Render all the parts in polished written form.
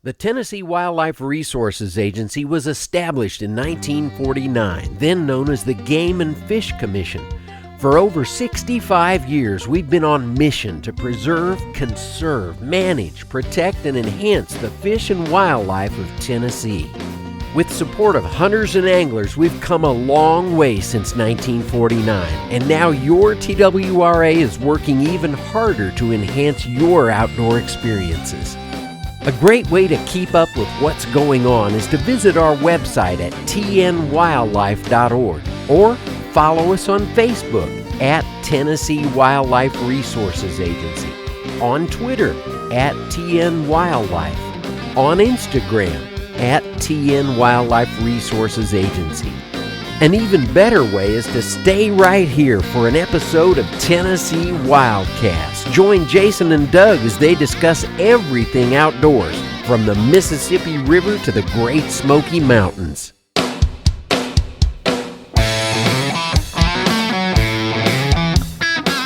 The Tennessee Wildlife Resources Agency was established in 1949, then known as the Game and Fish Commission. For over 65 years, we've been on mission to preserve, conserve, manage, protect, and enhance the fish and wildlife of Tennessee. With support of hunters and anglers, we've come a long way since 1949, and now your TWRA is working even harder to enhance your outdoor experiences. A great way to keep up with what's going on is to visit our website at tnwildlife.org or follow us on Facebook at Tennessee Wildlife Resources Agency, on Twitter at TN Wildlife, on Instagram at TN Wildlife Resources Agency. An even better way is to stay right here for an episode of Tennessee Wildcast. Join Jason and Doug as they discuss everything outdoors, from the Mississippi River to the Great Smoky Mountains.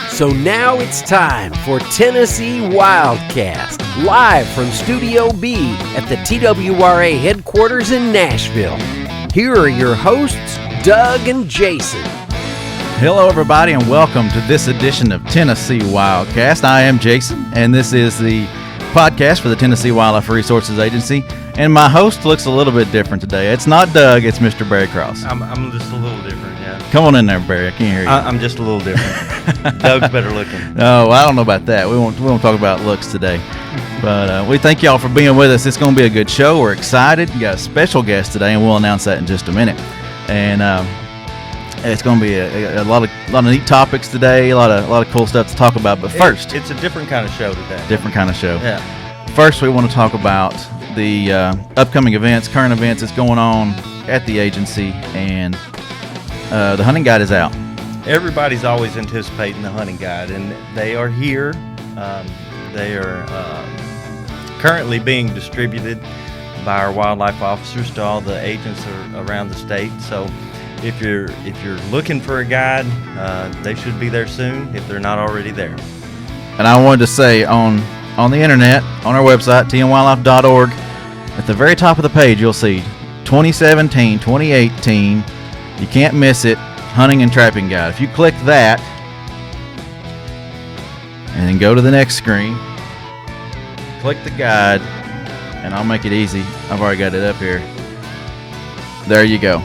So now it's time for Tennessee Wildcast, live from Studio B at the TWRA headquarters in Nashville. Here are your hosts, Doug and Jason. Hello, everybody, and welcome to this edition of Tennessee Wildcast. I am Jason, and this is the podcast for the Tennessee Wildlife Resources Agency. And my host looks a little bit different today. It's not Doug, it's Mr. Barry Cross. I'm just a little different, yeah. Come on in there, Barry. I can't hear you. I'm just a little different. Doug's better looking. Oh, I don't know about that. We won't talk about looks today. But we thank y'all for being with us. It's going to be a good show. We're excited. We got a special guest today, and we'll announce that in just a minute. And it's going to be a lot of neat topics today. A lot of cool stuff to talk about. But first, it's a different kind of show today. Different kind of show. Yeah. First, we want to talk about the upcoming events, current events that's going on at the agency, and the hunting guide is out. Everybody's always anticipating the hunting guide, and they are here. They are currently being distributed by our wildlife officers to all the agents around the state. So if you're looking for a guide, they should be there soon if they're not already there. And I wanted to say on the internet, on our website, tnwildlife.org, at the very top of the page, you'll see 2017, 2018, you can't miss it, hunting and trapping guide. If you click that, and then go to the next screen, click the guide, and I'll make it easy. I've already got it up here. There you go.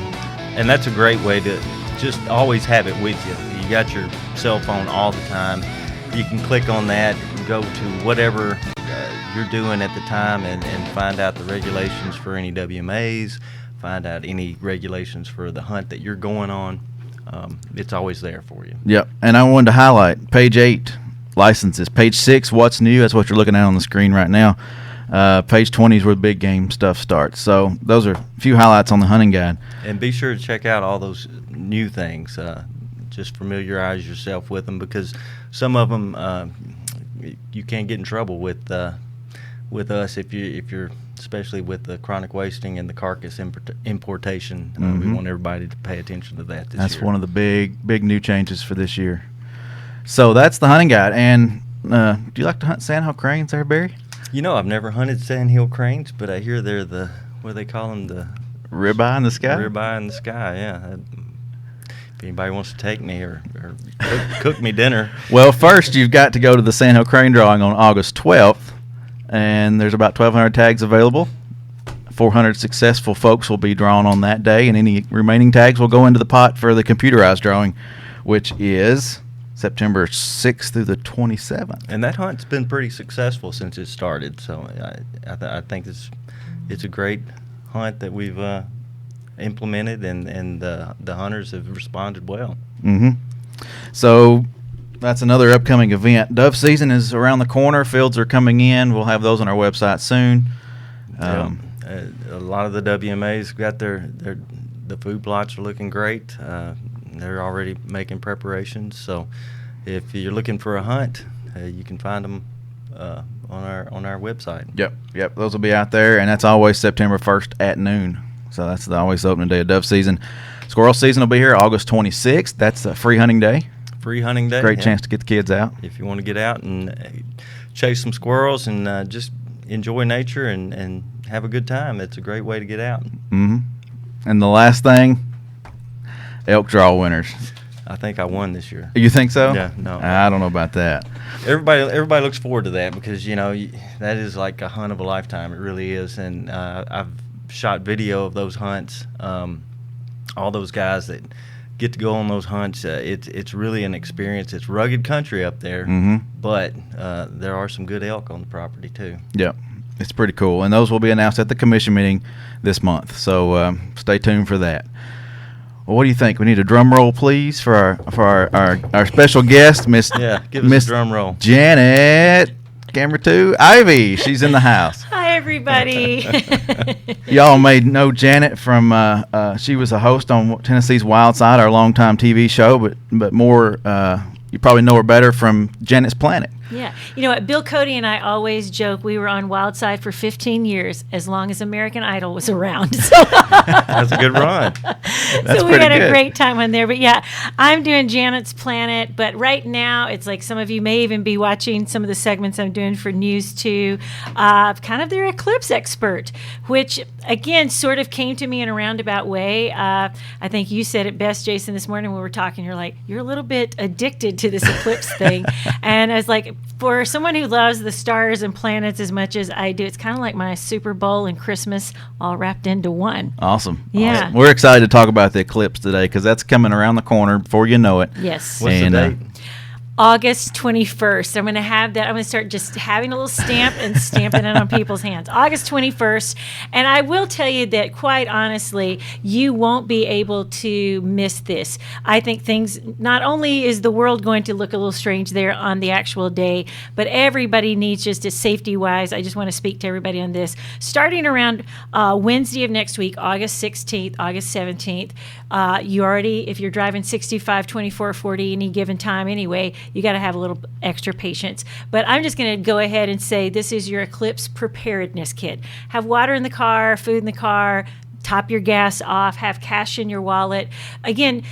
And that's a great way to just always have it with you. You got your cell phone all the time. You can click on that, go to whatever you're doing at the time, and find out the regulations for any WMAs, find out any regulations for the hunt that you're going on. It's always there for you. Yep. And I wanted to highlight page 8, licenses. Page 6, what's new. That's what you're looking at on the screen right now. Page 20 is where the big game stuff starts. So those are a few highlights on the hunting guide. And be sure to check out all those new things. Just familiarize yourself with them, because some of them you can't get in trouble with us if you're especially with the chronic wasting and the carcass importation. We want everybody to pay attention to that this year. That's one of the big new changes for this year. So that's the hunting guide. And do you like to hunt sandhill cranes there, Barry? You know, I've never hunted sandhill cranes, but I hear they're what do they call them? The ribeye in the sky? Ribeye in the sky, yeah. If anybody wants to take me or cook me dinner. Well, first you've got to go to the Sandhill Crane drawing on August 12th, and there's about 1,200 tags available. 400 successful folks will be drawn on that day, and any remaining tags will go into the pot for the computerized drawing, which is September 6th through the 27th. And that hunt's been pretty successful since it started, so I think it's a great hunt that we've implemented, and the hunters have responded well. So that's another upcoming event. Dove season is around the corner. Fields are coming in. We'll have those on our website soon. A lot of the WMAs got the food plots are looking great. They're already making preparations. So if you're looking for a hunt, you can find them on our website. Yep. Those will be out there, and that's always September 1st at noon. So that's always the opening day of dove season. Squirrel season will be here August 26th. That's a free hunting day. Great chance to get the kids out. If you want to get out and chase some squirrels and just enjoy nature and have a good time. It's a great way to get out. Mm-hmm. And the last thing, elk draw winners. I think I won this year. You think so? Yeah, no. I don't know about that. Everybody looks forward to that because, that is like a hunt of a lifetime. It really is. And I've shot video of those hunts. All those guys that get to go on those hunts, it's really an experience. It's rugged country up there, but there are some good elk on the property too. Yep. It's pretty cool. And those will be announced at the commission meeting this month. So stay tuned for that. Well, what do you think? We need a drum roll, please, for our special guest, Give us a drum roll. Janet, camera 2, Ivey. She's in the house. Hi, everybody. Y'all may know Janet from she was a host on Tennessee's Wild Side, our longtime TV show, but more you probably know her better from Janet's Planet. Yeah. You know what? Bill Cody and I always joke we were on Wild Side for 15 years, as long as American Idol was around. That's a good run. So we had a great time on there. But yeah, I'm doing Janet's Planet. But right now, it's like some of you may even be watching some of the segments I'm doing for News 2. Kind of their Eclipse expert, which, again, sort of came to me in a roundabout way. I think you said it best, Jason, this morning when we were talking. You're like, you're a little bit addicted to this Eclipse thing. And I was like, for someone who loves the stars and planets as much as I do, it's kind of like my Super Bowl and Christmas all wrapped into one. Awesome. Yeah. Awesome. We're excited to talk about the eclipse today because that's coming around the corner before you know it. Yes. What's the date? August 21st. I'm going to have that. I'm going to start just having a little stamp and stamping it on people's hands. August 21st. And I will tell you that, quite honestly, you won't be able to miss this. I think not only is the world going to look a little strange there on the actual day, but everybody needs, just as safety-wise, I just want to speak to everybody on this. Starting around Wednesday of next week, August 16th, August 17th, you already, if you're driving 65, 24, 40 any given time anyway, you got to have a little extra patience. But I'm just going to go ahead and say this is your Eclipse preparedness kit. Have water in the car, food in the car, top your gas off, have cash in your wallet. Again,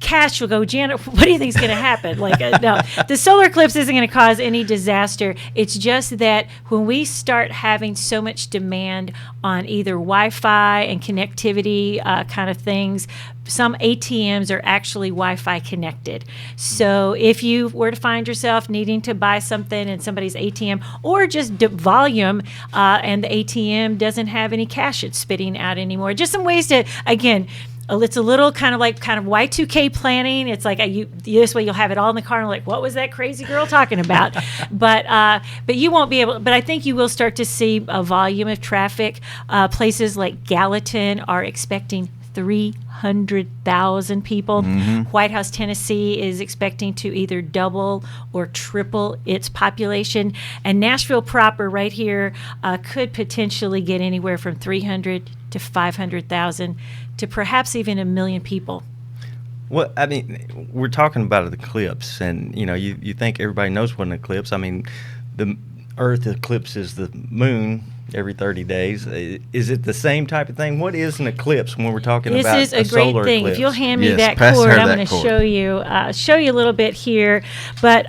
cash will go, Janet, what do you think is going to happen? No, the solar eclipse isn't going to cause any disaster. It's just that when we start having so much demand on either Wi-Fi and connectivity kind of things, some ATMs are actually Wi-Fi connected. So if you were to find yourself needing to buy something in somebody's ATM, or just volume, and the ATM doesn't have any cash it's spitting out anymore, just some ways to, again, it's a little kind of Y2K planning. It's like this way you'll have it all in the car and like, what was that crazy girl talking about? But you won't be able. But I think you will start to see a volume of traffic. Places like Gallatin are expecting 300,000 people. White House, Tennessee is expecting to either double or triple its population. And Nashville proper right here could potentially get anywhere from 300 to 500,000 to perhaps even 1 million people. Well, I mean, we're talking about an eclipse, and you think everybody knows what an eclipse. I mean, the Earth eclipses the moon every 30 days. Is it the same type of thing? What is an eclipse when we're talking about a solar eclipse? This is a great thing. If you'll hand me that pass cord, her I'm that going to cord. show you a little bit here. But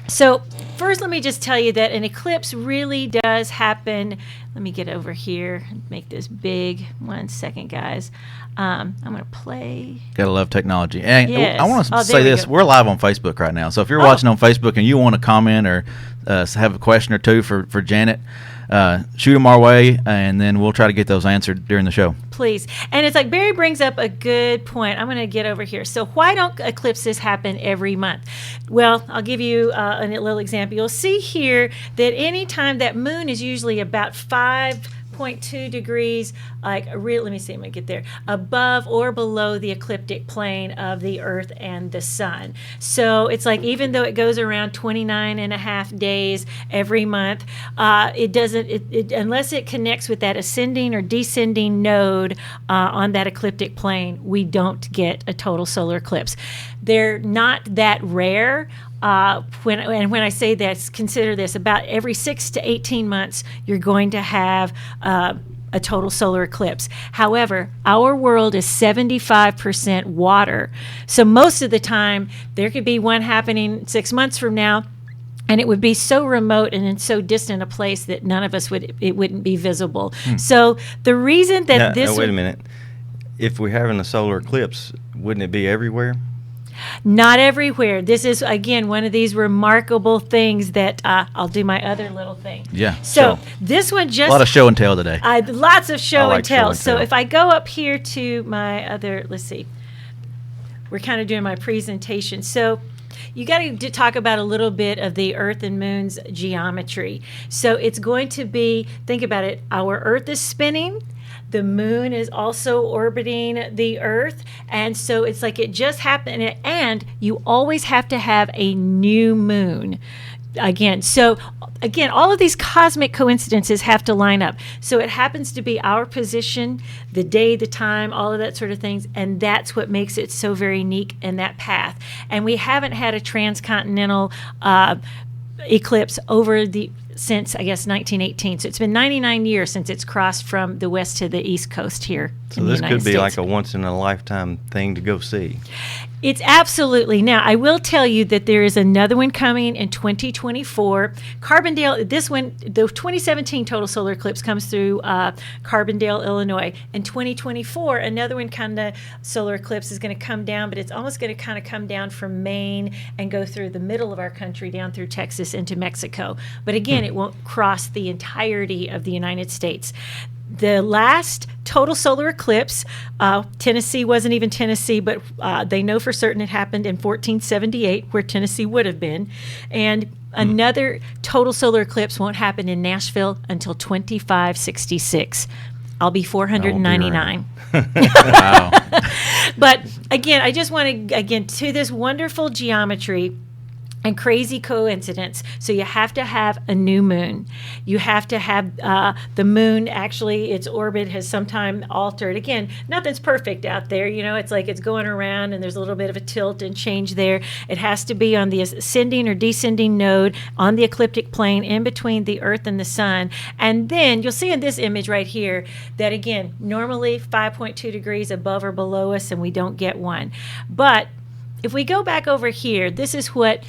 so first, let me just tell you that an eclipse really does happen. Let me get over here and make this big. 1 second, guys. I'm going to play. Gotta love technology. And yes. I want to there say we this. go. We're live on Facebook right now. So if you're watching on Facebook and you want to comment or have a question or two for Janet, shoot them our way, and then we'll try to get those answered during the show. Please. And it's like Barry brings up a good point. I'm going to get over here. So why don't eclipses happen every month? Well, I'll give you a little example. You'll see here that anytime that moon is usually about 5.2 degrees, let me see, I'm going to get there, above or below the ecliptic plane of the Earth and the Sun. So it's like even though it goes around 29 and a half days every month, it doesn't, unless it connects with that ascending or descending node on that ecliptic plane, we don't get a total solar eclipse. They're not that rare. When I say this, consider this, about every 6 to 18 months, you're going to have a total solar eclipse. However, our world is 75% water. So most of the time, there could be one happening 6 months from now. And it would be so remote and in so distant a place that none of us it wouldn't be visible. So the reason that Now, wait a minute. If we're having a solar eclipse, wouldn't it be everywhere? Not everywhere. This is, again, one of these remarkable things that I'll do my other little thing. Yeah. So this one just... A lot of show and tell today. Lots of show I like and tell. show and So tell. if I go up here to my other, let's see. We're kind of doing my presentation. So you got to talk about a little bit of the Earth and Moon's geometry. So it's going to be, think about it, our Earth is spinning. The moon is also orbiting the Earth. And so it's like it just happened. And you always have to have a new moon. Again, all of these cosmic coincidences have to line up. So it happens to be our position, the day, the time, all of that sort of things, and that's what makes it so very unique in that path. And we haven't had a transcontinental eclipse since, I guess, 1918. So it's been 99 years since it's crossed from the west to the east coast here. So in the this United could be States. like a once-in-a-lifetime thing to go see. It's absolutely. Now, I will tell you that there is another one coming in 2024. Carbondale, this one, the 2017 total solar eclipse comes through Carbondale, Illinois. In 2024, another one kind of solar eclipse is going to come down, but it's almost going to kind of come down from Maine and go through the middle of our country, down through Texas into Mexico. But again, it won't cross the entirety of the United States. The last total solar eclipse, Tennessee wasn't even Tennessee, but they know for certain it happened in 1478, where Tennessee would have been. And another total solar eclipse won't happen in Nashville until 2566. I'll be 499. Wow. But again, I just want to, to this wonderful geometry and crazy coincidence. So you have to have a new moon. You have to have the moon, actually, its orbit has sometime altered. Again, nothing's perfect out there. You know, it's like it's going around and there's a little bit of a tilt and change there. It has to be on the ascending or descending node on the ecliptic plane in between the Earth and the Sun. And then you'll see in this image right here that, again, normally 5.2 degrees above or below us, and we don't get one. But if we go back over here, this is what...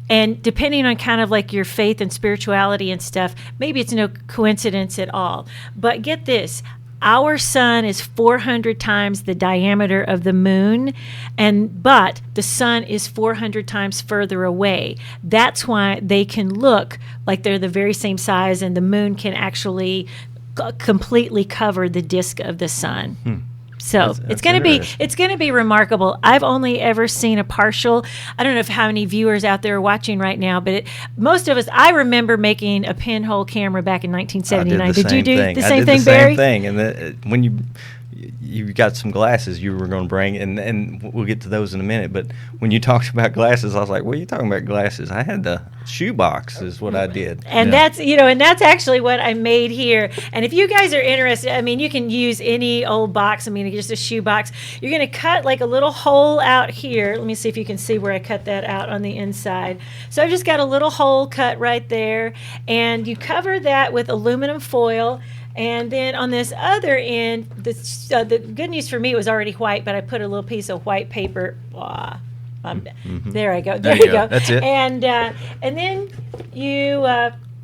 And depending on kind of like your faith and spirituality and stuff, maybe it's no coincidence at all. But get this, our sun is 400 times the diameter of the moon, but the sun is 400 times further away. That's why they can look like they're the very same size, and the moon can actually completely cover the disk of the sun. So it's going to be remarkable. I've only ever seen a partial. I don't know how many viewers out there are watching right now, but most of us. I remember making a pinhole camera back in 1979. Did you do the same thing, Barry? I did the same thing, and when you got some glasses you were going to bring, and we'll get to those in a minute. But when you talked about glasses, I was like, "What are you talking about glasses?" I had the shoebox, is what I did. And that's actually what I made here. And if you guys are interested, I mean, you can use any old box. I mean, just a shoe box. You're going to cut like a little hole out here. Let me see if you can see where I cut that out on the inside. So I've just got a little hole cut right there, and you cover that with aluminum foil. And then on this other end, the good news for me, it was already white, but I put a little piece of white paper. There I go. There you go. That's it. And then you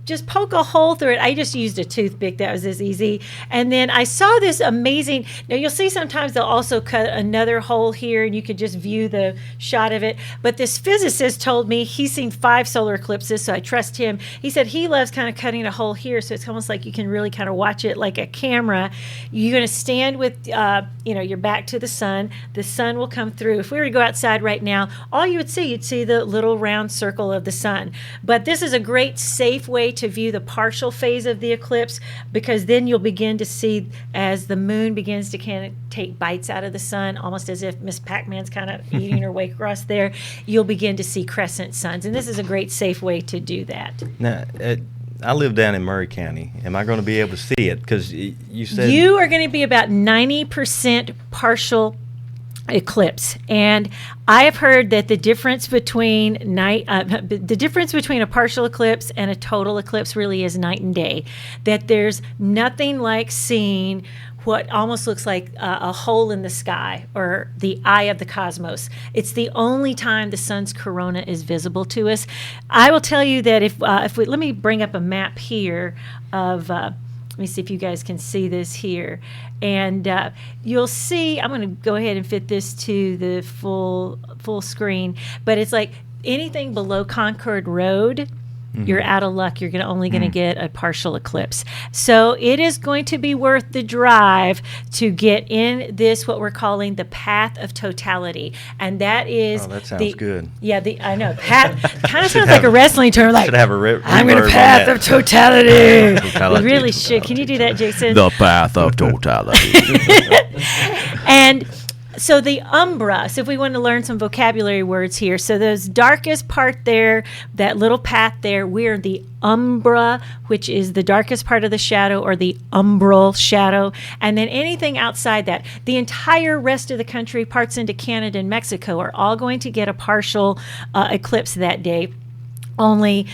just poke a hole through it. I just used a toothpick. That was as easy. And then I saw this amazing. Now you'll see sometimes they'll also cut another hole here, and you could just view the shot of it. But this physicist told me he's seen 5 solar eclipses, so I trust him. He said he loves kind of cutting a hole here, so it's almost like you can really kind of watch it like a camera. You're going to stand with your back to the sun. The sun will come through. If we were to go outside right now, all you'd see the little round circle of the sun. But this is a great, safe way to view the partial phase of the eclipse, because then you'll begin to see as the moon begins to kind of take bites out of the sun, almost as if Miss Pac-Man's kind of eating her way across there. You'll begin to see crescent suns, and this is a great, safe way to do that. Now, I live down in Murray County. Am I going to be able to see it? Because you said you are going to be about 90% partial eclipse, and I have heard that the difference between a partial eclipse and a total eclipse really is night and day. That there's nothing like seeing what almost looks like a hole in the sky or the eye of the cosmos. It's the only time the sun's corona is visible to us. I will tell you that if we let me bring up a map here of. Let me see if you guys can see this here. And you'll see, I'm going to go ahead and fit this to the full screen. But it's like anything below Concord Road, you're out of luck. You're only going to get a partial eclipse. So it is going to be worth the drive to get in this, what we're calling the path of totality. And that is... Oh, that sounds good. Yeah, I know. Path kind of sounds like a wrestling term. Like, should have a I'm going to path of totality. We really should. Can you do that, Jason? The path of totality. And... so the umbra, so if we want to learn some vocabulary words here, so those darkest part there, that little path there, we're the umbra, which is the darkest part of the shadow, or the umbral shadow. And then anything outside that, the entire rest of the country, parts into Canada and Mexico, are all going to get a partial eclipse that day. Only...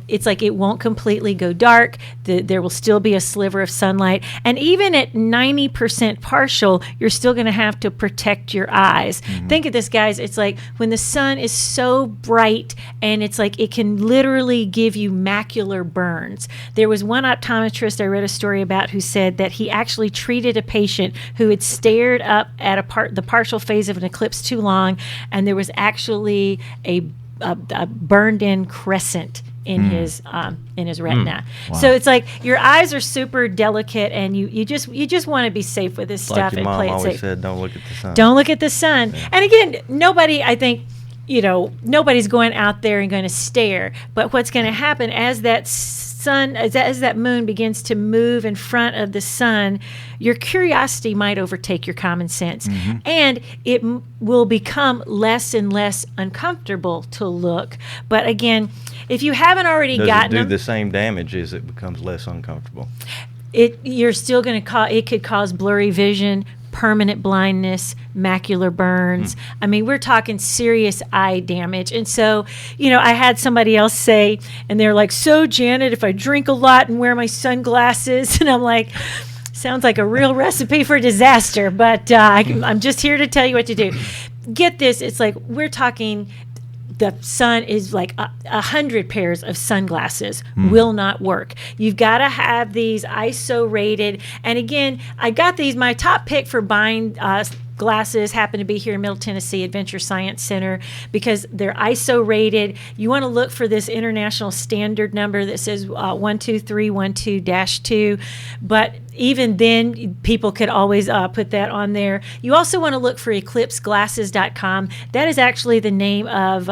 it's like it won't completely go dark. There will still be a sliver of sunlight. And even at 90% partial, you're still going to have to protect your eyes. Think of this, guys. It's like when the sun is so bright and it's like it can literally give you macular burns. There was one optometrist I read a story about who said that he actually treated a patient who had stared up at the partial phase of an eclipse too long, and there was actually a burned-in crescent in his retina. Wow. So it's like your eyes are super delicate, and you just want to be safe with this stuff Like your and mom play it always safe. said, don't look at the sun. Don't look at the sun. And again, nobody, I think, nobody's going out there and going to stare. But what's going to happen as that sun, as that moon begins to move in front of the sun, your curiosity might overtake your common sense. And it will become less and less uncomfortable to look. But again, if you haven't already gotten Does it do them, the same damage as it becomes less uncomfortable? you're still going to it could cause blurry vision, permanent blindness, macular burns. I mean, we're talking serious eye damage. And so, I had somebody else say, and they're like, so Janet, if I drink a lot and wear my sunglasses, and I'm like, sounds like a real recipe for disaster, but I'm just here to tell you what to do. Get this, it's like we're talking, the sun is like 100 pairs of sunglasses will not work. You've got to have these ISO rated. And again, I got these, my top pick for buying glasses happen to be here in Middle Tennessee Adventure Science Center because they're ISO rated. You want to look for this international standard number that says 12312-2, but even then people could always put that on there. You also want to look for eclipseglasses.com. That is actually the name of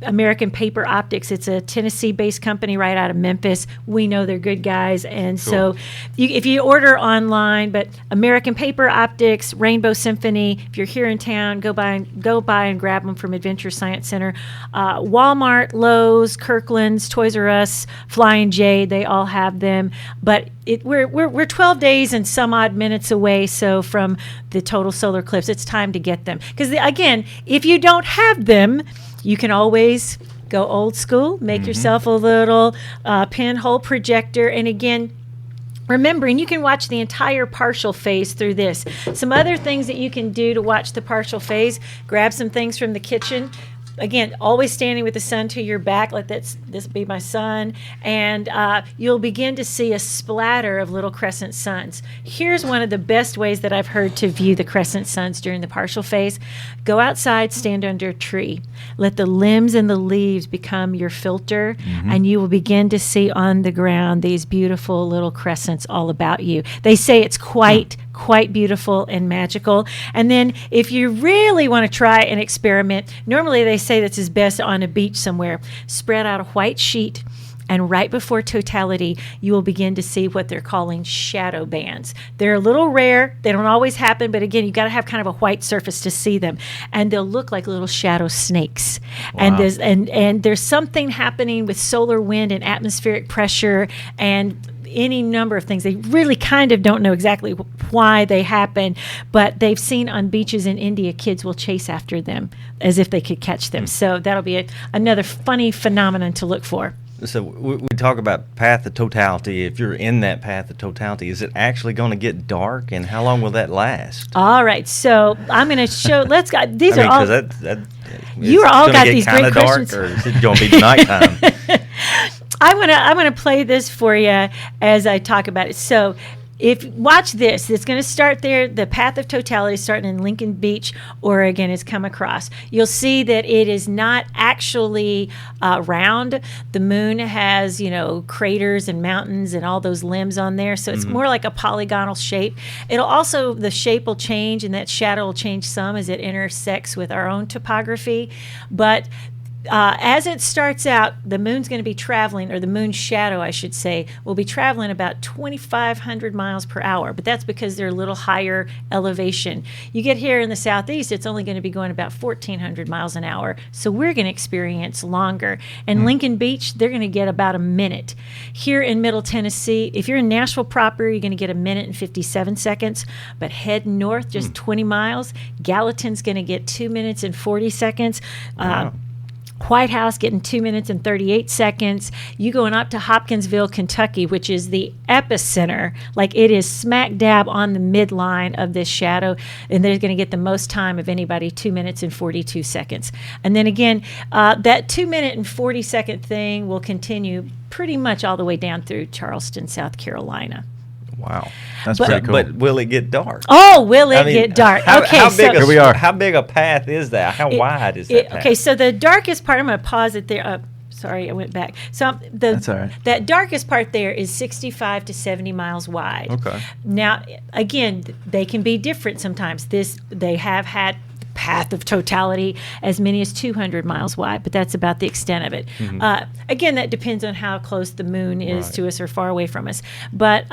American Paper Optics. It's a Tennessee-based company right out of Memphis. We know they're good guys, and so if you order online, but American Paper Optics, Rainbow Symphony, if you're here in town, go by and grab them from Adventure Science Center. Walmart, Lowe's, Kirkland's, Toys R Us, Flying J, they all have them. But we're 12 days and some odd minutes away, so from the total solar eclipse, it's time to get them. Because again, if you don't have them, you can always go old school, make yourself a little pinhole projector. And again, remembering you can watch the entire partial phase through this. Some other things that you can do to watch the partial phase, grab some things from the kitchen. Again, always standing with the sun to your back. Let this be my sun. And you'll begin to see a splatter of little crescent suns. Here's one of the best ways that I've heard to view the crescent suns during the partial phase. Go outside, stand under a tree. Let the limbs and the leaves become your filter, and you will begin to see on the ground these beautiful little crescents all about you. They say it's quite beautiful and magical. And then if you really want to try an experiment, normally they say this is best on a beach somewhere. Spread out a white sheet, and right before totality, you will begin to see what they're calling shadow bands. They're a little rare. They don't always happen, but again, you've got to have kind of a white surface to see them. And they'll look like little shadow snakes. Wow. And there's something happening with solar wind and atmospheric pressure and any number of things. They really kind of don't know exactly why they happen, but they've seen on beaches in India, kids will chase after them as if they could catch them. So that'll be another funny phenomenon to look for. So we talk about path of totality. If you're in that path of totality, is it actually going to get dark, and how long will that last? All right, so I'm going to show. Let's go. These are all. You all got these great questions. Dark, or is it going to be nighttime? I'm gonna play this for you as I talk about it. So, if watch this, it's going to start there. The path of totality starting in Lincoln Beach, Oregon, is come across. You'll see that it is not actually round. The moon has, craters and mountains and all those limbs on there. So it's more like a polygonal shape. The shape will change, and that shadow will change some as it intersects with our own topography. But as it starts out, the moon's going to be traveling, or the moon's shadow, I should say, will be traveling about 2,500 miles per hour. But that's because they're a little higher elevation. You get here in the southeast, it's only going to be going about 1,400 miles an hour. So we're going to experience longer. And Lincoln Beach, they're going to get about a minute. Here in Middle Tennessee, if you're in Nashville proper, you're going to get a minute and 57 seconds. But head north just 20 miles, Gallatin's going to get 2 minutes and 40 seconds. Wow. White House getting 2 minutes and 38 seconds. You going up to Hopkinsville, Kentucky, which is the epicenter. Like, it is smack dab on the midline of this shadow, and they're going to get the most time of anybody, 2 minutes and 42 seconds. And then again, that 2 minute and 40 second thing will continue pretty much all the way down through Charleston, South Carolina. Wow. That's pretty cool. But will it get dark? Oh, will it get dark? Here we are. How big a path is that? How wide is that path? Okay, so the darkest part, I'm going to pause it there. Sorry, I went back. So That's all right. That darkest part there is 65 to 70 miles wide. Okay. Now, again, they can be different sometimes. They have had path of totality as many as 200 miles wide, but that's about the extent of it. Again, that depends on how close the moon is to us or far away from us. But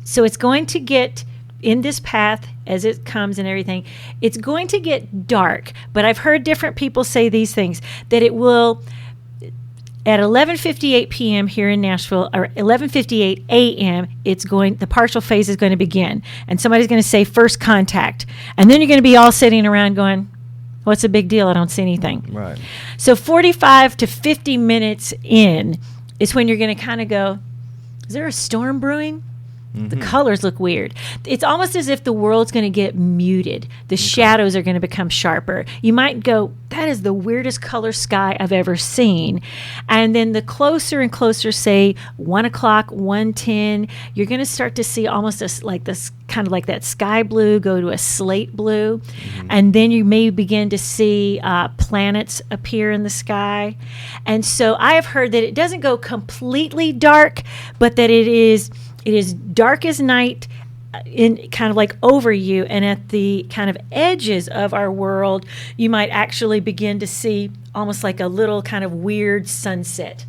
so it's going to get, in this path as it comes and everything, it's going to get dark. But I've heard different people say these things, that it will, at 11:58 p.m. here in Nashville, or 11:58 a.m., the partial phase is going to begin. And somebody's going to say first contact. And then you're going to be all sitting around going, what's the big deal? I don't see anything. Right. So 45 to 50 minutes in is when you're going to kind of go, is there a storm brewing? The colors look weird. It's almost as if the world's going to get muted. The shadows are going to become sharper. You might go, that is the weirdest color sky I've ever seen. And then the closer and closer, say 1 o'clock, 1:10, you're going to start to see almost like this kind of like that sky blue go to a slate blue. And then you may begin to see planets appear in the sky. And so I have heard that it doesn't go completely dark, but that it is dark as night, in kind of like over you, and at the kind of edges of our world, you might actually begin to see almost like a little kind of weird sunset.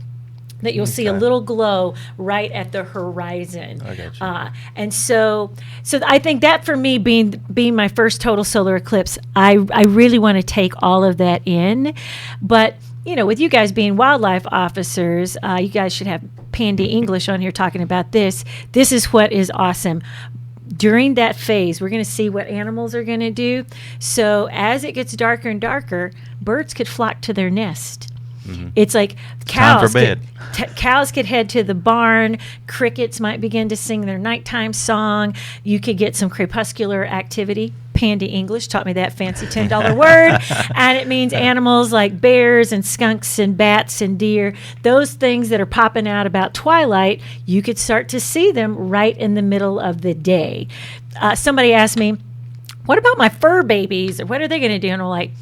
That you'll see a little glow right at the horizon. I got you. And so I think that, for me, being my first total solar eclipse, I really want to take all of that in. But with you guys being wildlife officers, you guys should have Pandy English on here talking about this. This is what is awesome. During that phase, we're going to see what animals are going to do. So as it gets darker and darker, birds could flock to their nest. It's like cows. Time for bed. Cows could head to the barn. Crickets might begin to sing their nighttime song. You could get some crepuscular activity. Pandy English taught me that fancy $10 word. And it means animals like bears and skunks and bats and deer. Those things that are popping out about twilight, you could start to see them right in the middle of the day. Somebody asked me, what about my fur babies? Or what are they going to do? And I'm like,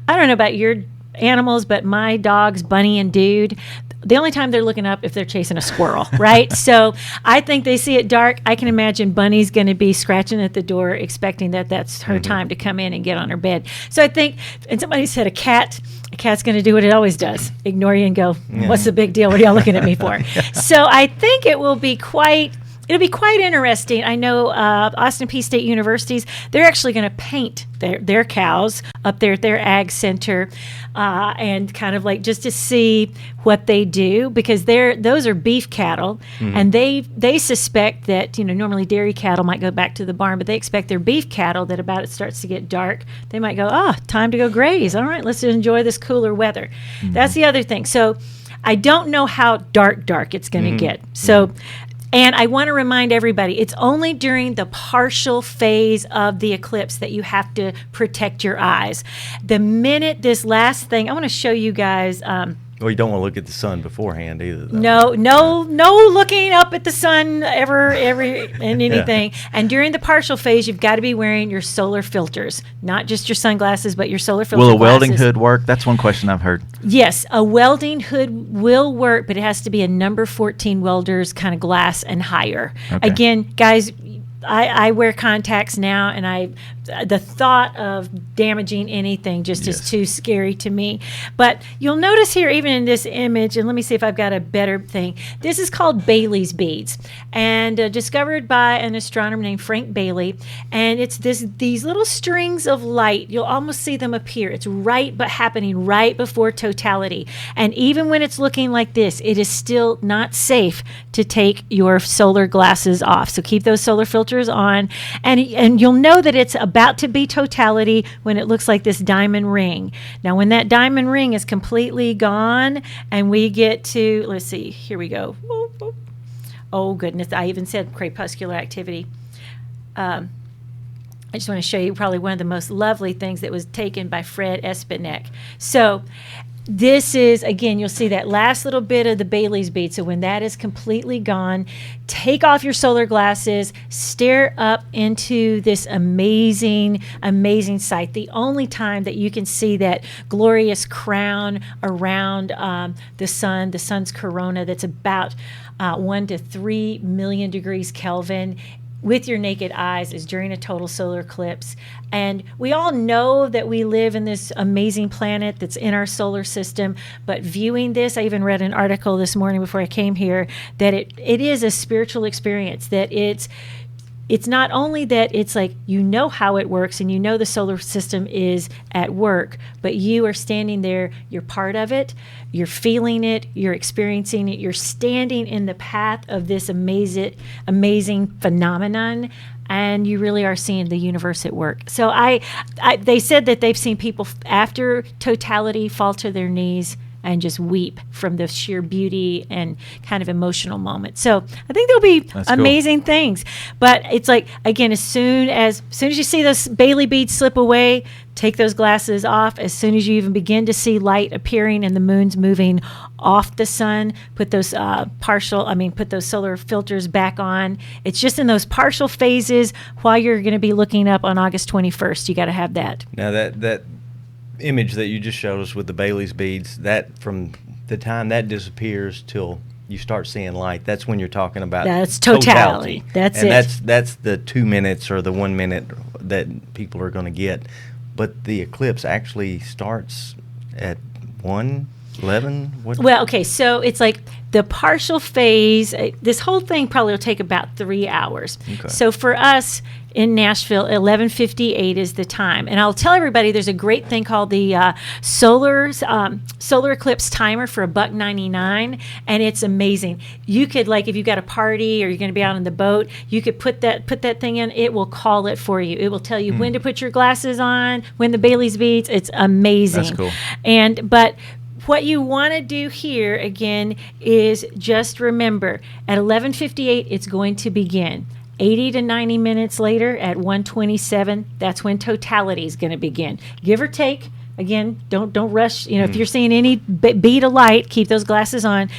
I don't know about your animals, but my dogs, Bunny and Dude, the only time they're looking up if they're chasing a squirrel, right? So I think they see it dark. I can imagine Bunny's going to be scratching at the door, expecting that that's her time to come in and get on her bed. So I think, and somebody said a cat's going to do what it always does, ignore you and go, what's the big deal? What are y'all looking at me for? So I think it'll be quite interesting. I know Austin Peay State Universities, they're actually going to paint their cows up there at their ag center, and kind of like just to see what they do, because those are beef cattle, and they suspect that normally dairy cattle might go back to the barn, but they expect their beef cattle that about it starts to get dark, they might go, time to go graze. All right, let's enjoy this cooler weather. That's the other thing. So I don't know how dark it's going to get. So, and I want to remind everybody, it's only during the partial phase of the eclipse that you have to protect your eyes. The minute this last thing, I want to show you guys. Well, you don't want to look at the sun beforehand either, though. No looking up at the sun and anything. And during the partial phase, you've got to be wearing your solar filters, not just your sunglasses, but your solar filter Will a welding glasses. hood work? That's one question I've heard. Yes, a welding hood will work, but it has to be a number 14 welders kind of glass and higher. Okay. Again, guys, I wear contacts now, and the thought of damaging anything just is too scary to me. But you'll notice here, even in this image, and let me see if I've got a better thing. This is called Bailey's beads, and discovered by an astronomer named Frank Bailey. And it's these little strings of light. You'll almost see them appear. It's happening right before totality. And even when it's looking like this, it is still not safe to take your solar glasses off. So keep those solar filters on, and you'll know that it's about to be totality when it looks like this diamond ring. Now, when that diamond ring is completely gone, and we get to, let's see, here we go. Oh goodness, I even said crepuscular activity. I just want to show you probably one of the most lovely things that was taken by Fred Espenek. So this is, again, you'll see that last little bit of the Bailey's bead. So when that is completely gone, take off your solar glasses, stare up into this amazing, amazing sight. The only time that you can see that glorious crown around the sun's corona that's about 1 to 3 million degrees Kelvin with your naked eyes is during a total solar eclipse. And we all know that we live in this amazing planet that's in our solar system, but viewing this, I even read an article this morning before I came here, that it is a spiritual experience, that it's not only that it's like you know how it works and you know the solar system is at work, but you are standing there, you're part of it, you're feeling it, you're experiencing it, you're standing in the path of this amazing phenomenon, and you really are seeing the universe at work. So they said that they've seen people after totality fall to their knees and just weep from the sheer beauty and kind of emotional moment. So I think there'll be amazing things. But it's like, again, as soon as you see those Bailey beads slip away, take those glasses off. As soon as you even begin to see light appearing and the moon's moving off the sun, put those solar filters back on. It's just in those partial phases while you're going to be looking up on August 21st. You got to have that. Now that image that you just showed us with the Bailey's beads, that from the time that disappears till you start seeing light, that's when you're talking about that's totality. That's that's the 2 minutes or the 1 minute that people are going to get. But the eclipse actually starts at 1:11. Well, okay, so it's like the partial phase. This whole thing probably will take about 3 hours. Okay. So for us in Nashville, 11:58 is the time. And I'll tell everybody there's a great thing called the solar eclipse timer for $1.99, and it's amazing. You could, like, if you've got a party or you're going to be out on the boat, you could put that thing in. It will call it for you. It will tell you when to put your glasses on, when the Bailey's beads. It's amazing. That's cool. But what you want to do here, again, is just remember, at 11:58, it's going to begin. 80 to 90 minutes later, at 1:27, that's when totality is going to begin. Give or take. Again, don't rush. If you're seeing any bead of light, keep those glasses on.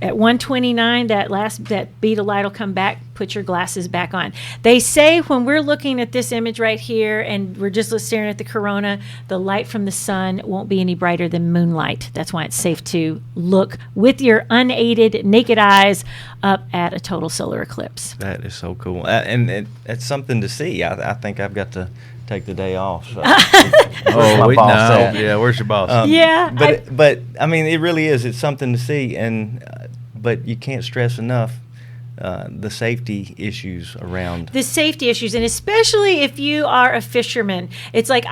At 1:29, that bead of light will come back. Put your glasses back on. They say when we're looking at this image right here and we're just staring at the corona, the light from the sun won't be any brighter than moonlight. That's why it's safe to look with your unaided naked eyes up at a total solar eclipse. That is so cool, and it's something to see. I think I've got to take the day off. So. Where's your boss? But I mean, it really is. It's something to see, and but you can't stress enough the safety issues around. The safety issues, and especially if you are a fisherman. It's like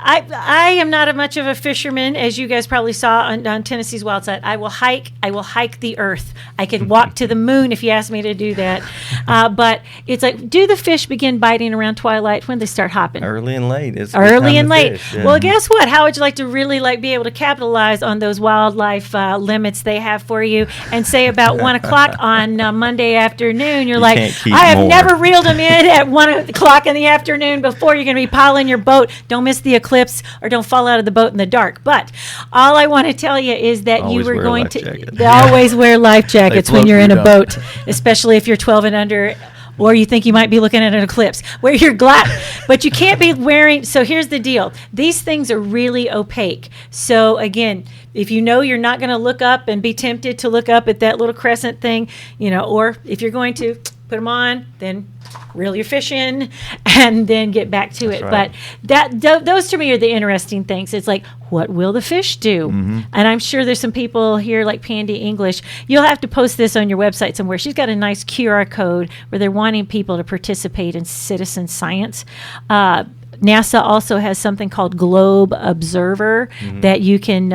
I am not much of a fisherman, as you guys probably saw on Tennessee's Wild Side. I will hike the earth. I could walk to the moon if you asked me to do that. But it's like, do the fish begin biting around twilight? When they start hopping? Early and late. It's a good Early time and to late. fish, yeah. Well, guess what? How would you like to really be able to capitalize on those wildlife limits they have for you? And say about 1 o'clock on Monday afternoon, you're like, can't keep I have more. never reeled them in at 1 o'clock in the afternoon before. You're going to be piling your boat. Don't miss the eclipse, or don't fall out of the boat in the dark. But all I want to tell you is that Always you were wear a going life to jacket. they always wear life jackets when float you're in you a down. boat, especially if you're 12 and under, or you think you might be looking at an eclipse. Wear your glass, but you can't be wearing. So here's the deal: these things are really opaque. So again, if you know you're not going to look up and be tempted to look up at that little crescent thing, or if you're going to put them on, then reel your fish in and then get back to it. right. But those to me are the interesting things. It's like, what will the fish do? And I'm sure there's some people here like Pandy English. You'll have to post this on your website somewhere. She's got a nice QR code where they're wanting people to participate in citizen science. NASA also has something called Globe Observer that you can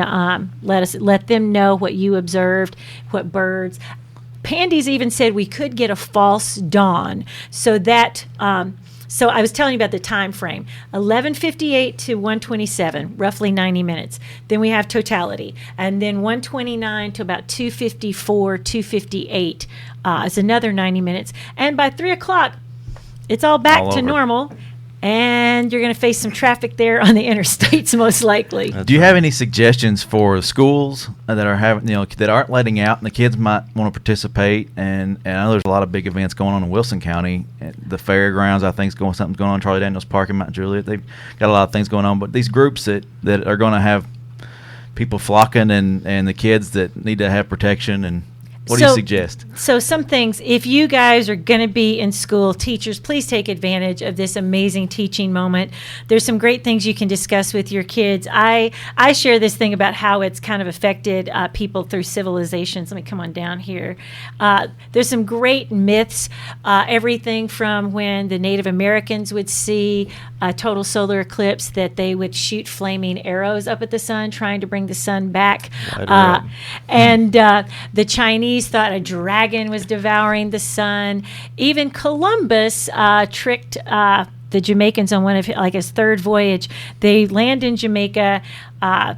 let them know what you observed, what birds. Pandy's even said we could get a false dawn, so that. So I was telling you about the time frame: 11:58 to 1:27, roughly 90 minutes. Then we have totality, and then 1:29 to about 2:54, 2:58 is another 90 minutes. And by 3 o'clock, it's all back All to over. normal. And you're going to face some traffic there on the interstates, most likely. Do you have any suggestions for schools that are having, that aren't letting out, and the kids might want to participate? And I know there's a lot of big events going on in Wilson County. The fairgrounds, I think, something's going on. Charlie Daniels Park in Mount Juliet. They've got a lot of things going on. But these groups that are going to have people flocking, and the kids that need to have protection, and what do you suggest? So some things, if you guys are going to be in school, teachers, please take advantage of this amazing teaching moment. There's some great things you can discuss with your kids. I share this thing about how it's kind of affected people through civilizations. Let me come on down here. There's some great myths, everything from when the Native Americans would see a total solar eclipse, that they would shoot flaming arrows up at the sun, trying to bring the sun back. And the Chinese thought a dragon was devouring the sun. Even Columbus tricked the Jamaicans on one of his third voyage. They land in Jamaica.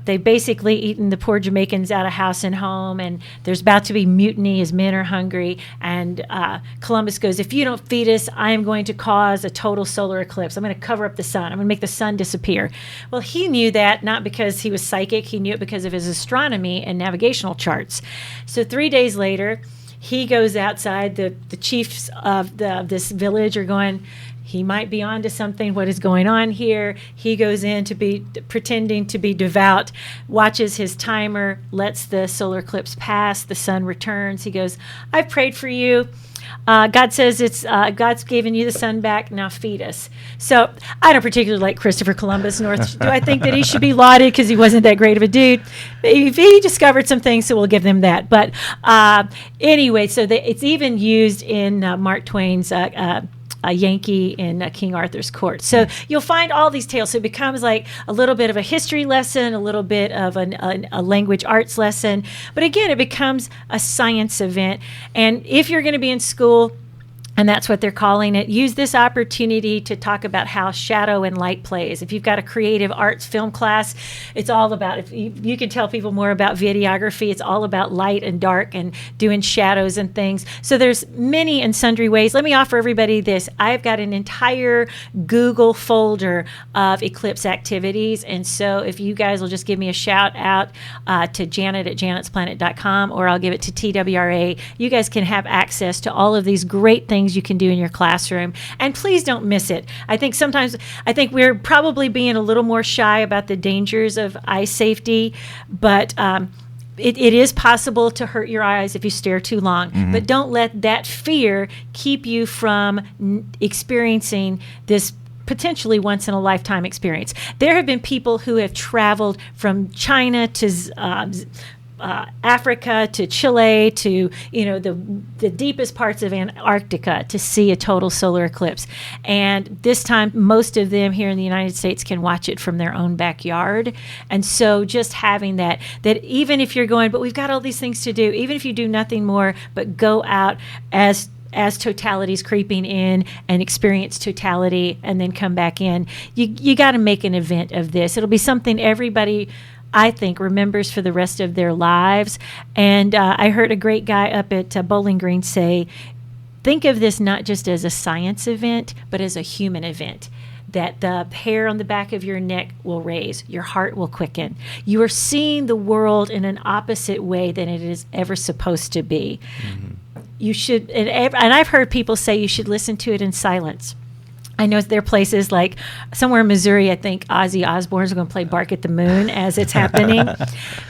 They basically eaten the poor Jamaicans out of house and home, and there's about to be mutiny as men are hungry. And Columbus goes, if you don't feed us, I am going to cause a total solar eclipse. I'm going to cover up the sun. I'm going to make the sun disappear. Well, he knew that not because he was psychic. He knew it because of his astronomy and navigational charts. So 3 days later, he goes outside. The chiefs of this village are going, he might be onto something. What is going on here? He goes in to be pretending to be devout, watches his timer, lets the solar eclipse pass. The sun returns. He goes, I've prayed for you. God says God's given you the sun back. Now feed us. So I don't particularly like Christopher Columbus, nor do I think that he should be lauded because he wasn't that great of a dude. He discovered some things, so we'll give them that. But anyway, so it's even used in Mark Twain's a Yankee in King Arthur's court. So you'll find all these tales. So it becomes like a little bit of a history lesson, a little bit of a language arts lesson. But again, it becomes a science event. And if you're going to be in school, and that's what they're calling it, use this opportunity to talk about how shadow and light plays. If you've got a creative arts film class, it's all about, if you can tell people more about videography, it's all about light and dark and doing shadows and things. So there's many and sundry ways. Let me offer everybody this. I've got an entire Google folder of eclipse activities. And so if you guys will just give me a shout out to Janet at janetsplanet.com, or I'll give it to TWRA, you guys can have access to all of these great things you can do in your classroom. And please don't miss it. I think we're probably being a little more shy about the dangers of eye safety, but it is possible to hurt your eyes if you stare too long. Mm-hmm. But don't let that fear keep you from experiencing this potentially once in a lifetime experience. There have been people who have traveled from China to Africa to Chile to the deepest parts of Antarctica to see a total solar eclipse. And this time, most of them here in the United States can watch it from their own backyard. And so just having that even if you're going, but we've got all these things to do, even if you do nothing more but go out as totality is creeping in and experience totality and then come back in, you got to make an event of this. It'll be something everybody, I think, remembers for the rest of their lives. And I heard a great guy up at Bowling Green say, think of this not just as a science event, but as a human event. That the hair on the back of your neck will raise, your heart will quicken. You are seeing the world in an opposite way than it is ever supposed to be. Mm-hmm. You should, and I've heard people say you should listen to it in silence. I know there are places like somewhere in Missouri, I think Ozzy Osbourne's going to play Bark at the Moon as it's happening.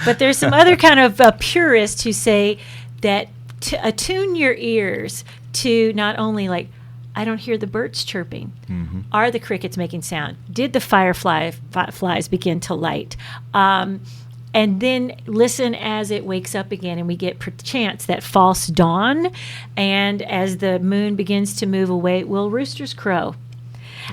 But there's some other kind of purists who say that to attune your ears to not only like, I don't hear the birds chirping. Mm-hmm. Are the crickets making sound? Did the fireflies begin to light? And then listen as it wakes up again, and we get perchance that false dawn. And as the moon begins to move away, will roosters crow?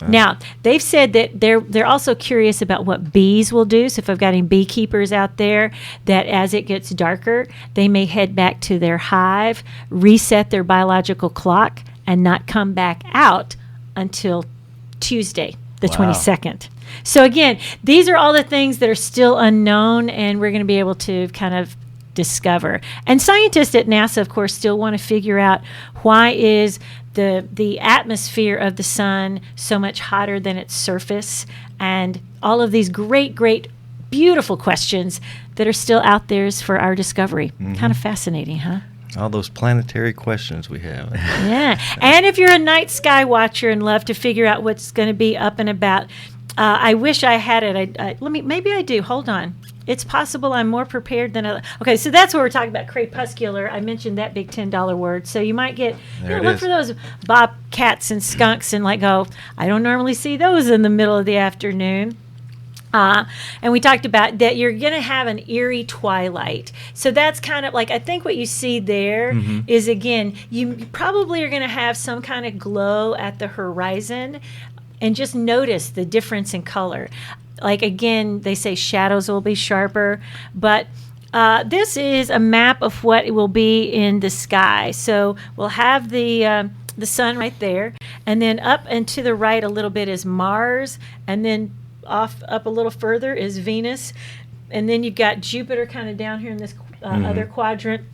Now, they've said that they're also curious about what bees will do. So if I've got any beekeepers out there, that as it gets darker, they may head back to their hive, reset their biological clock, and not come back out until Tuesday, the 22nd. So again, these are all the things that are still unknown, and we're going to be able to kind of discover. And scientists at NASA, of course, still want to figure out why is the atmosphere of the sun so much hotter than its surface, and all of these great, beautiful questions that are still out there for our discovery. Mm-hmm. Kind of fascinating, huh? All those planetary questions we have. Yeah. And if you're a night sky watcher and love to figure out what's going to be up and about, I wish I had it. Maybe I do. Hold on. It's possible I'm more prepared than okay, so that's what we're talking about, crepuscular. I mentioned that big $10 word. So you might get, look for those bobcats and skunks and go, I don't normally see those in the middle of the afternoon. And we talked about that you're going to have an eerie twilight. So that's kind of I think what you see there is, again, you probably are going to have some kind of glow at the horizon, and just notice the difference in color. Again, they say shadows will be sharper, but this is a map of what it will be in the sky. So we'll have the sun right there, and then up and to the right a little bit is Mars, and then up a little further is Venus, and then you've got Jupiter kind of down here in this other quadrant.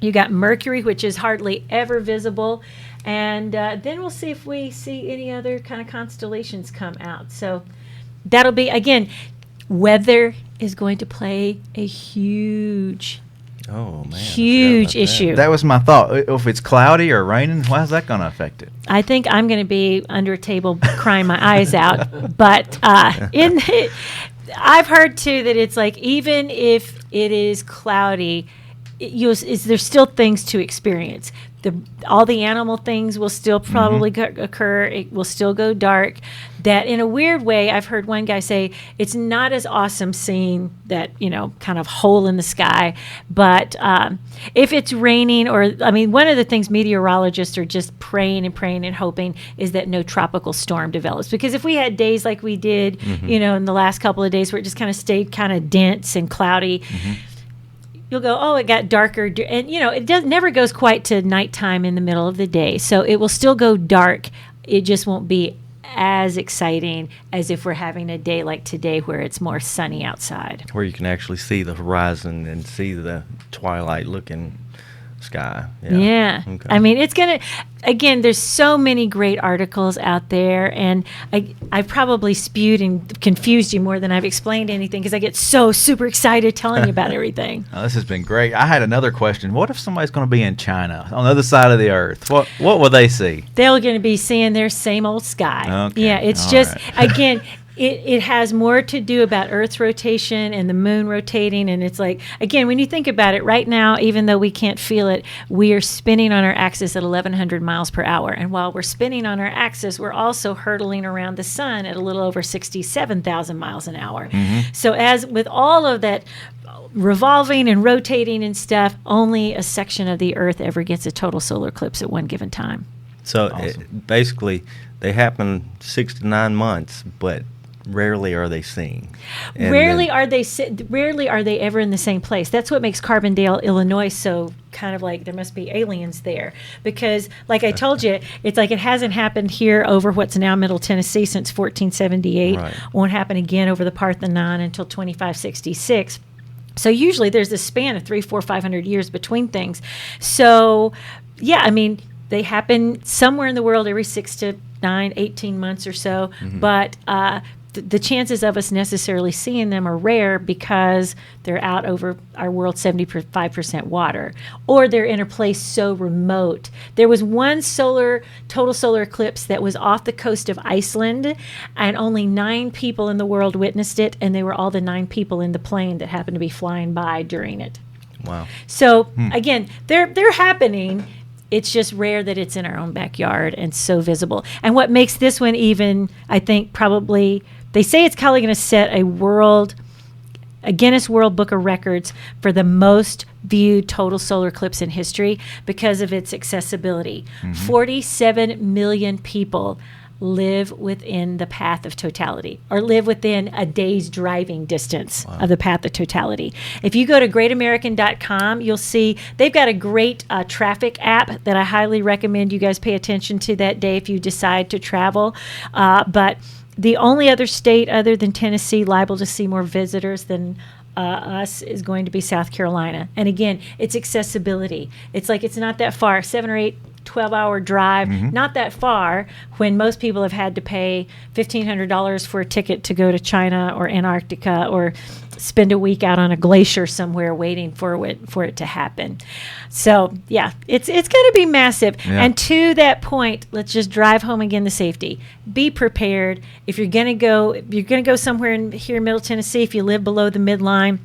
You got Mercury, which is hardly ever visible, and then we'll see if we see any other kind of constellations come out. So that'll be, again, weather is going to play a huge issue. That was my thought. If it's cloudy or raining, how's that going to affect it? I think I'm going to be under a table crying my eyes out. But I've heard too that it's even if it is cloudy, there's still things to experience. All the animal things will still probably occur. It will still go dark. That in a weird way, I've heard one guy say it's not as awesome seeing that, kind of hole in the sky. But if it's raining one of the things meteorologists are just praying and hoping is that no tropical storm develops. Because if we had days like we did, in the last couple of days where it just kind of stayed kind of dense and cloudy, you'll go, oh, it got darker. And, it never goes quite to nighttime in the middle of the day. So it will still go dark. It just won't be as exciting as if we're having a day like today where it's more sunny outside. Where you can actually see the horizon and see the twilight-looking sky. Yeah. Okay. It's going to, again, there's so many great articles out there, and I probably spewed and confused you more than I've explained anything because I get so super excited telling you about everything. Oh, this has been great. I had another question. What if somebody's going to be in China, on the other side of the earth? What will they see? They're going to be seeing their same old sky. Okay. Yeah, it's just, again, It has more to do about Earth's rotation and the moon rotating. And it's like, again, when you think about it right now, even though we can't feel it, we are spinning on our axis at 1,100 miles per hour. And while we're spinning on our axis, we're also hurtling around the sun at a little over 67,000 miles an hour. So as with all of that revolving and rotating and stuff, only a section of the Earth ever gets a total solar eclipse at one given time. So basically, they happen 6 to 9 months, but rarely are they seen. And Rarely are they ever in the same place. That's what makes Carbondale, Illinois, so kind of like there must be aliens there, because like I told you, it's like it hasn't happened here over what's now Middle Tennessee since 1478. Right. Won't happen again over the Parthenon until 2566. So usually there's this span of 300, 400, 500 years between things. So yeah, I mean, they happen somewhere in the world every 6 to 9, 18 months or so, but the chances of us necessarily seeing them are rare because they're out over our world's 75% water, or they're in a place so remote. There was one total solar eclipse that was off the coast of Iceland, and only 9 people in the world witnessed it, and they were all the 9 people in the plane that happened to be flying by during it. Wow. So again, they're happening. It's just rare that it's in our own backyard and so visible. And what makes this one even, I think, probably, they say it's probably going to set a Guinness World Book of Records for the most viewed total solar eclipse in history because of its accessibility. 47 million people live within the path of totality, or live within a day's driving distance of the path of totality. If you go to greatamerican.com, you'll see they've got a great traffic app that I highly recommend you guys pay attention to that day if you decide to travel. But the only other state other than Tennessee liable to see more visitors than us is going to be South Carolina. And again, it's accessibility. It's like it's not that far, 7 or 8 12-hour drive, not that far, when most people have had to pay $1,500 for a ticket to go to China or Antarctica or spend a week out on a glacier somewhere waiting for it to happen. So yeah, it's going to be massive. Yeah. And to that point, let's just drive home again the safety. Be prepared. If you're going to go somewhere here in Middle Tennessee, if you live below the midline,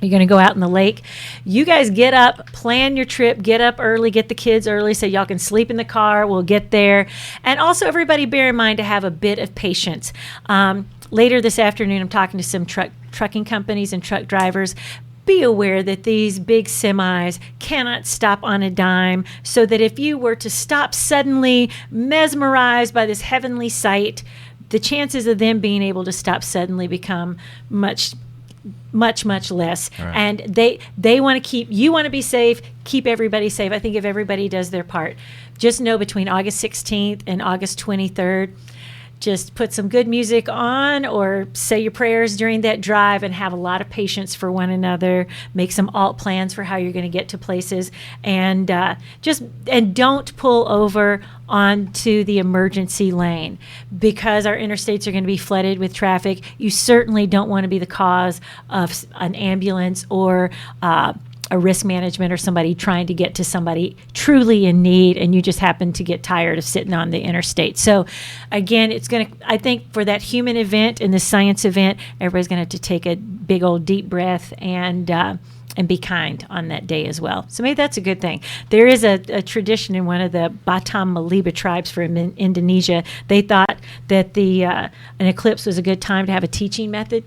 you're going to go out in the lake. You guys get up, plan your trip, get up early, get the kids early so y'all can sleep in the car. We'll get there. And also everybody bear in mind to have a bit of patience. Later this afternoon, I'm talking to some trucking companies and truck drivers. Be aware that these big semis cannot stop on a dime, so that if you were to stop suddenly, mesmerized by this heavenly sight, the chances of them being able to stop suddenly become much less. Right. And they want to you want to be safe, keep everybody safe. I think if everybody does their part, just know between August 16th and August 23rd, just put some good music on or say your prayers during that drive and have a lot of patience for one another. Make some alt plans for how you're going to get to places, and don't pull over onto the emergency lane, because our interstates are going to be flooded with traffic. You certainly don't want to be the cause of an ambulance or a risk management or somebody trying to get to somebody truly in need, and you just happen to get tired of sitting on the interstate. So again, I think for that human event and the science event, everybody's going to have to take a big old deep breath and be kind on that day as well. So maybe that's a good thing. There is a tradition in one of the Batam Maliba tribes from Indonesia. They thought that an eclipse was a good time to have a teaching method,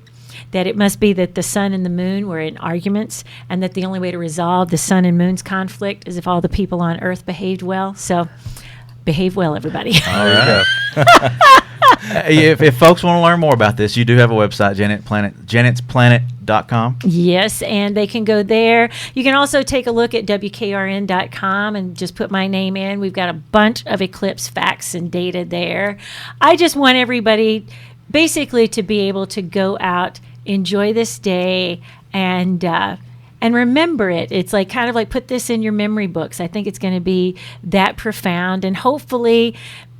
that it must be that the sun and the moon were in arguments, and that the only way to resolve the sun and moon's conflict is if all the people on Earth behaved well. So behave well, everybody. All right. If folks want to learn more about this, you do have a website, janetplanet.com. Yes, and they can go there. You can also take a look at WKRN.com and just put my name in. We've got a bunch of eclipse facts and data there. I just want everybody basically to be able to go out, enjoy this day, and remember it. It's like kind of like put this in your memory books. I think it's going to be that profound, and hopefully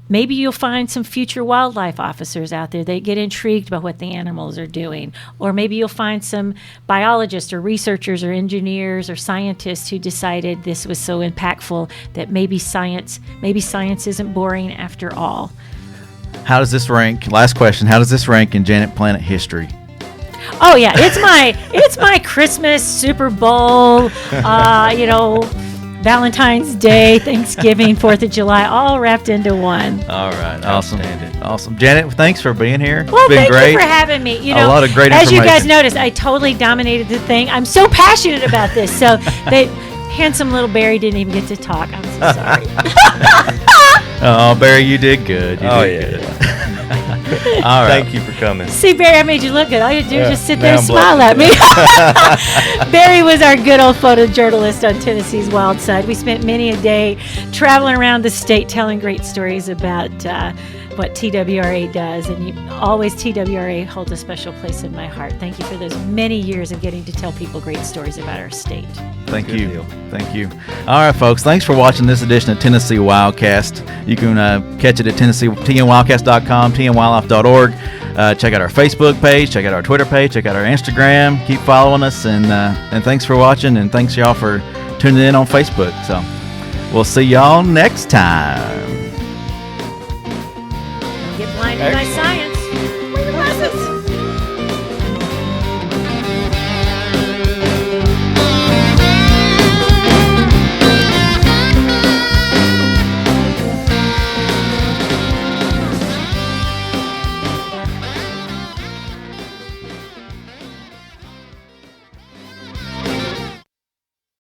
maybe you'll find some future wildlife officers out there that get intrigued by what the animals are doing. Or maybe you'll find some biologists or researchers or engineers or scientists who decided this was so impactful that maybe science isn't boring after all. How does this rank? Last question. How does this rank in Janet Planet history? Oh yeah, it's my Christmas, Super Bowl, Valentine's Day, Thanksgiving, 4th of July, all wrapped into one. All right. Awesome. Outstanding. Awesome. Janet, thanks for being here. Well, It's been thank great. you for having me. A lot of great as you guys information. noticed, I totally dominated the thing. I'm so passionate about this. So that handsome little Barry didn't even get to talk. I'm so sorry. Oh, Barry, you did good. You Oh, did yeah. good. All right. Thank you for coming. See, Barry, I made you look good. All you do is just sit there now and I'm smile at me. Barry was our good old photojournalist on Tennessee's Wild Side. We spent many a day traveling around the state telling great stories about what TWRA does. And always TWRA holds a special place in my heart. Thank you for those many years of getting to tell people great stories about our state. Thank Good you. deal. Thank you. All right, folks. Thanks for watching this edition of Tennessee Wildcast. You can catch it at TNWildcast.com, TNWildlife.org. Check out our Facebook page. Check out our Twitter page. Check out our Instagram. Keep following us. And thanks for watching. And thanks, y'all, for tuning in on Facebook. So we'll see y'all next time. Get blinded by science.